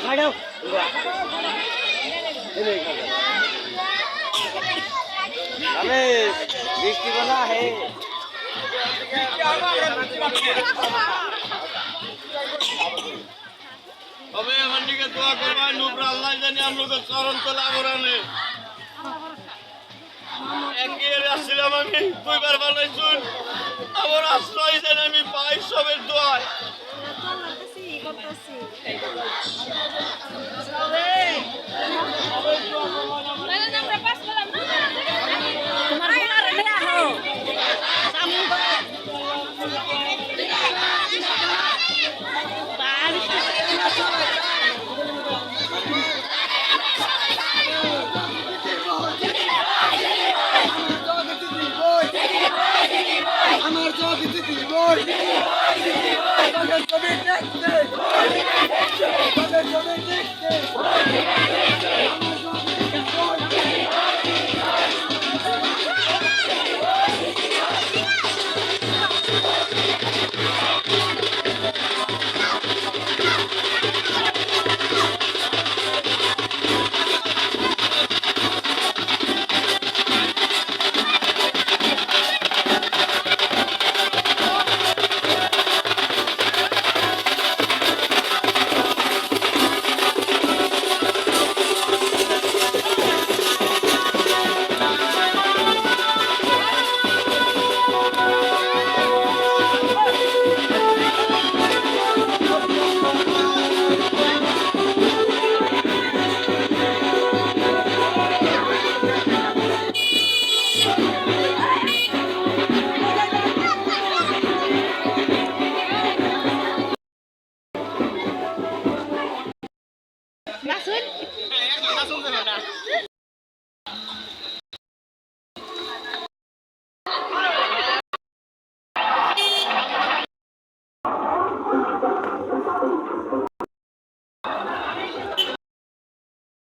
খাইডাও আরে বৃষ্টি বলা হে তবে আমার দিকে দোয়া করবেন নুপুর আল্লাহ জানি আমরা চরণ তোলা করানে একবার আসছিলাম আমি দুইবার বানাইছুন আমার আশ্রয় যেন আমি পাই সবের দোয়ায় আমার জব দিতে দিব তোদের জমি দেখতে তোদের জমি দেখতে আমার জব দিতে Masun?